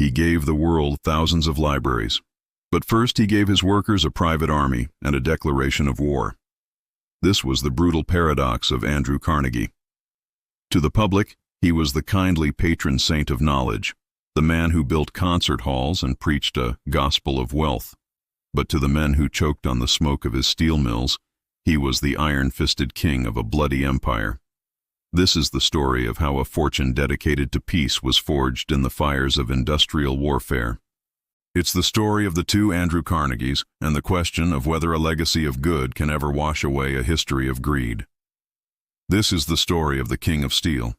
He gave the world thousands of libraries. But first he gave his workers a private army and a declaration of war. This was the brutal paradox of Andrew Carnegie. To the public, he was the kindly patron saint of knowledge, the man who built concert halls and preached a gospel of wealth. But to the men who choked on the smoke of his steel mills, he was the iron-fisted king of a bloody empire. This is the story of how a fortune dedicated to peace was forged in the fires of industrial warfare. It's the story of the two Andrew Carnegies and the question of whether a legacy of good can ever wash away a history of greed. This is the story of the King of Steel.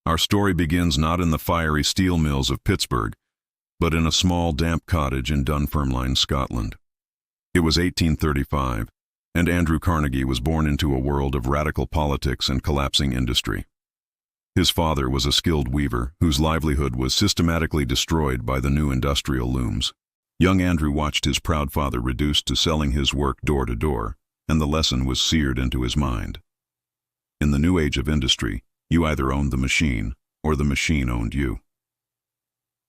Our story begins not in the fiery steel mills of Pittsburgh, but in a small damp cottage in Dunfermline, Scotland. It was 1835, and Andrew Carnegie was born into a world of radical politics and collapsing industry. His father was a skilled weaver whose livelihood was systematically destroyed by the new industrial looms. Young Andrew watched his proud father reduced to selling his work door to door, and the lesson was seared into his mind. In the new age of industry, you either owned the machine or the machine owned you.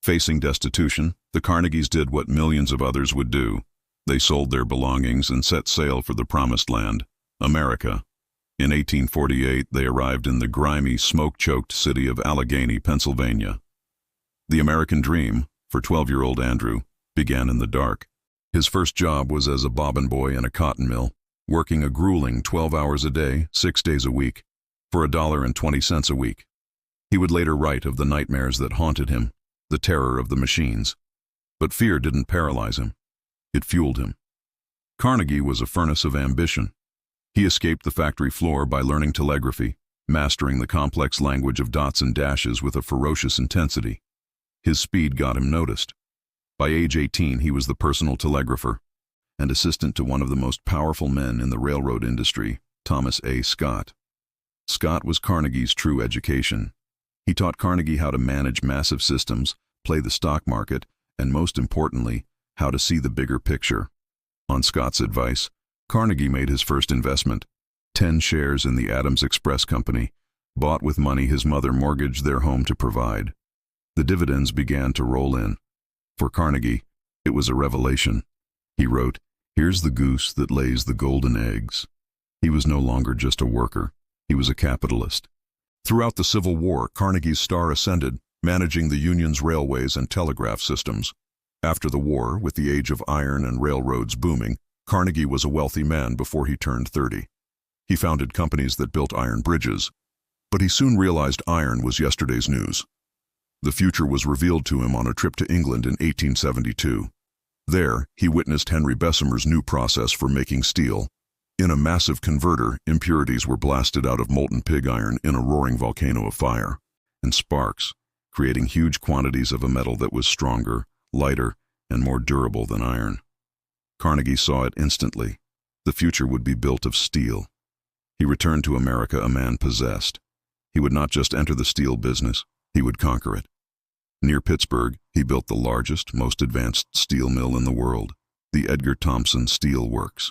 Facing destitution, the Carnegies did what millions of others would do. They sold their belongings and set sail for the promised land, America. In 1848, they arrived in the grimy, smoke-choked city of Allegheny, Pennsylvania. The American dream, for 12-year-old Andrew, began in the dark. His first job was as a bobbin boy in a cotton mill, working a grueling 12 hours a day, 6 days a week, for $1.20 a week. He would later write of the nightmares that haunted him, the terror of the machines. But fear didn't paralyze him. It fueled him. Carnegie was a furnace of ambition. He escaped the factory floor by learning telegraphy, mastering the complex language of dots and dashes with a ferocious intensity. His speed got him noticed. By age 18, he was the personal telegrapher and assistant to one of the most powerful men in the railroad industry, Thomas A. Scott. Scott was Carnegie's true education. He taught Carnegie how to manage massive systems, play the stock market, and most importantly, how to see the bigger picture. On Scott's advice, Carnegie made his first investment, 10 shares in the Adams Express Company, bought with money his mother mortgaged their home to provide. The dividends began to roll in. For Carnegie, it was a revelation. He wrote, "Here's the goose that lays the golden eggs." He was no longer just a worker. He was a capitalist. Throughout the Civil War, Carnegie's star ascended, managing the Union's railways and telegraph systems. After the war, with the age of iron and railroads booming, Carnegie was a wealthy man before he turned 30. He founded companies that built iron bridges, but he soon realized iron was yesterday's news. The future was revealed to him on a trip to England in 1872. There, he witnessed Henry Bessemer's new process for making steel. In a massive converter, impurities were blasted out of molten pig iron in a roaring volcano of fire and sparks, creating huge quantities of a metal that was stronger, lighter, and more durable than iron. Carnegie saw it instantly. The future would be built of steel. He returned to America a man possessed. He would not just enter the steel business, he would conquer it. Near Pittsburgh, he built the largest, most advanced steel mill in the world, the Edgar Thomson Steel Works.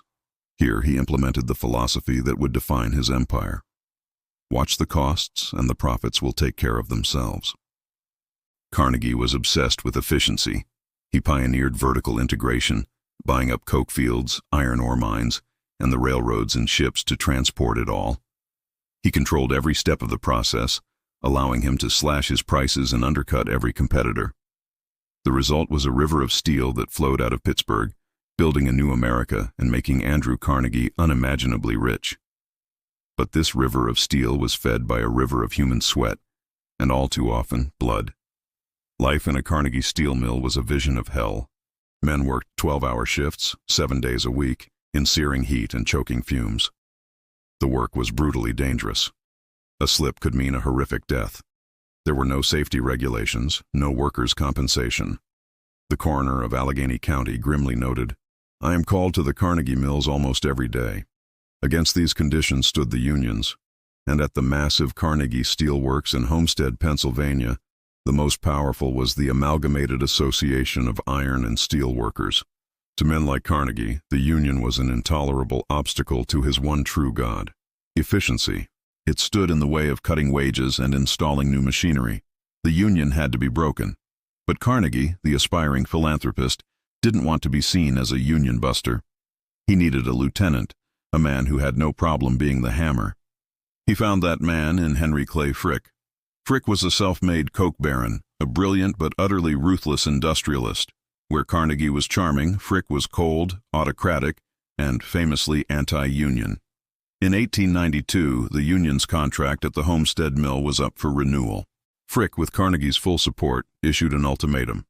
Here he implemented the philosophy that would define his empire. Watch the costs and the profits will take care of themselves. Carnegie was obsessed with efficiency. He pioneered vertical integration, buying up coke fields, iron ore mines, and the railroads and ships to transport it all. He controlled every step of the process, allowing him to slash his prices and undercut every competitor. The result was a river of steel that flowed out of Pittsburgh, building a new America and making Andrew Carnegie unimaginably rich. But this river of steel was fed by a river of human sweat, and all too often, blood. Life in a Carnegie steel mill was a vision of hell. Men worked 12-hour shifts, 7 days a week, in searing heat and choking fumes. The work was brutally dangerous. A slip could mean a horrific death. There were no safety regulations, no workers' compensation. The coroner of Allegheny County grimly noted, "I am called to the Carnegie mills almost every day." Against these conditions stood the unions, and at the massive Carnegie Steel Works in Homestead, Pennsylvania, the most powerful was the Amalgamated Association of Iron and Steel Workers. To men like Carnegie, the union was an intolerable obstacle to his one true god, efficiency. It stood in the way of cutting wages and installing new machinery. The union had to be broken. But Carnegie, the aspiring philanthropist, didn't want to be seen as a union buster. He needed a lieutenant, a man who had no problem being the hammer. He found that man in Henry Clay Frick. Frick was a self-made coke baron, a brilliant but utterly ruthless industrialist. Where Carnegie was charming, Frick was cold, autocratic, and famously anti-union. In 1892, the union's contract at the Homestead Mill was up for renewal. Frick, with Carnegie's full support, issued an ultimatum: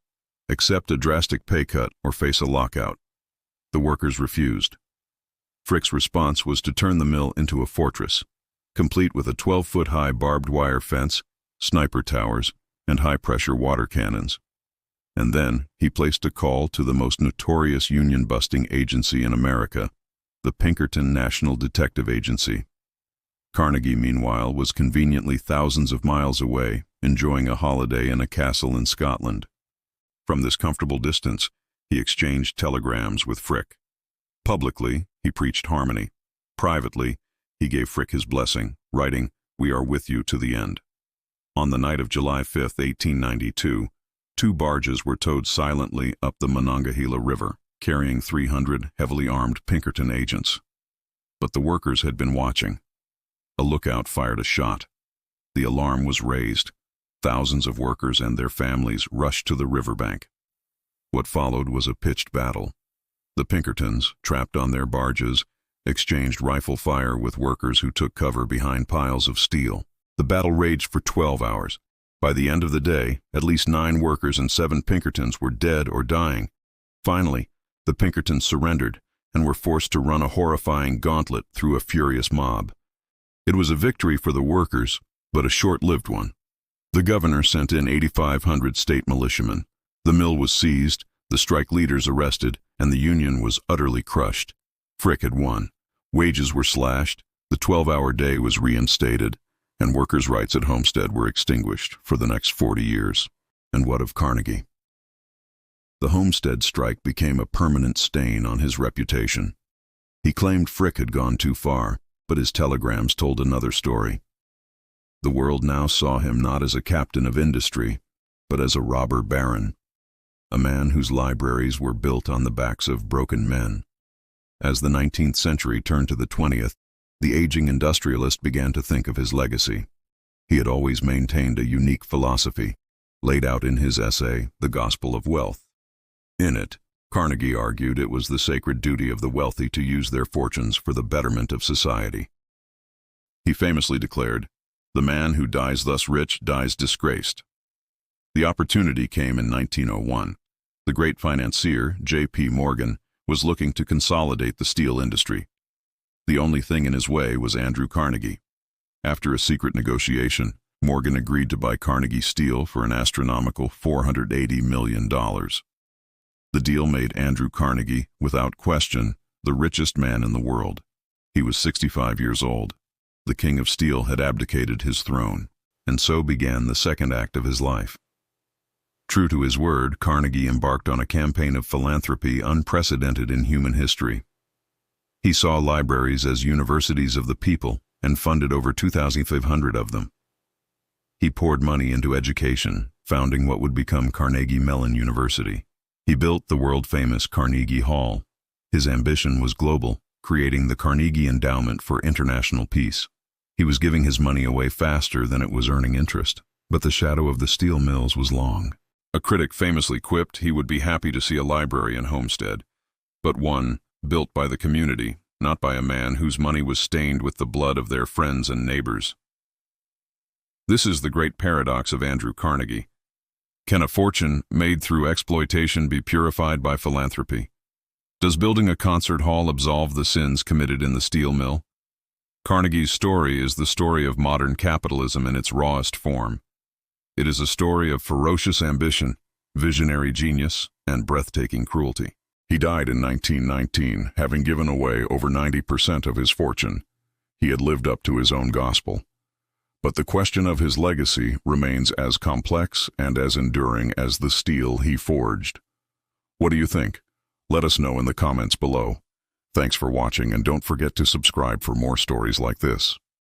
accept a drastic pay cut or face a lockout. The workers refused. Frick's response was to turn the mill into a fortress, complete with a 12-foot-high barbed wire fence, sniper towers, and high-pressure water cannons. And then he placed a call to the most notorious union-busting agency in America, the Pinkerton National Detective Agency. Carnegie, meanwhile, was conveniently thousands of miles away, enjoying a holiday in a castle in Scotland. From this comfortable distance, he exchanged telegrams with Frick. Publicly, he preached harmony. Privately, he gave Frick his blessing, writing, "We are with you to the end." On the night of July 5, 1892, 2 barges were towed silently up the Monongahela River, carrying 300 heavily armed Pinkerton agents. But the workers had been watching. A lookout fired a shot. The alarm was raised. Thousands of workers and their families rushed to the riverbank. What followed was a pitched battle. The Pinkertons, trapped on their barges, exchanged rifle fire with workers who took cover behind piles of steel. The battle raged for 12 hours. By the end of the day, at least 9 workers and 7 Pinkertons were dead or dying. Finally, the Pinkertons surrendered and were forced to run a horrifying gauntlet through a furious mob. It was a victory for the workers, but a short-lived one. The governor sent in 8,500 state militiamen. The mill was seized, the strike leaders arrested, and the union was utterly crushed. Frick had won. Wages were slashed, the 12-hour day was reinstated, and workers' rights at Homestead were extinguished for the next 40 years. And what of Carnegie? The Homestead Strike became a permanent stain on his reputation. He claimed Frick had gone too far, but his telegrams told another story. The world now saw him not as a captain of industry, but as a robber baron, a man whose libraries were built on the backs of broken men. As the 19th century turned to the 20th, the aging industrialist began to think of his legacy. He had always maintained a unique philosophy, laid out in his essay, The Gospel of Wealth. In it, Carnegie argued it was the sacred duty of the wealthy to use their fortunes for the betterment of society. He famously declared, "The man who dies thus rich dies disgraced." The opportunity came in 1901. The great financier, J.P. Morgan, was looking to consolidate the steel industry. The only thing in his way was Andrew Carnegie. After a secret negotiation, Morgan agreed to buy Carnegie Steel for an astronomical $480 million. The deal made Andrew Carnegie, without question, the richest man in the world. He was 65 years old. The king of steel had abdicated his throne, and so began the second act of his life. True to his word, Carnegie embarked on a campaign of philanthropy unprecedented in human history. He saw libraries as universities of the people and funded over 2,500 of them. He poured money into education, founding what would become Carnegie Mellon University. He built the world-famous Carnegie Hall. His ambition was global, creating the Carnegie Endowment for International Peace. He was giving his money away faster than it was earning interest, but the shadow of the steel mills was long. A critic famously quipped he would be happy to see a library in Homestead, but one built by the community, not by a man whose money was stained with the blood of their friends and neighbors. This is the great paradox of Andrew Carnegie. Can a fortune made through exploitation be purified by philanthropy? Does building a concert hall absolve the sins committed in the steel mill? Carnegie's story is the story of modern capitalism in its rawest form. It is a story of ferocious ambition, visionary genius, and breathtaking cruelty. He died in 1919, having given away over 90% of his fortune. He had lived up to his own gospel. But the question of his legacy remains as complex and as enduring as the steel he forged. What do you think? Let us know in the comments below. Thanks for watching, and don't forget to subscribe for more stories like this.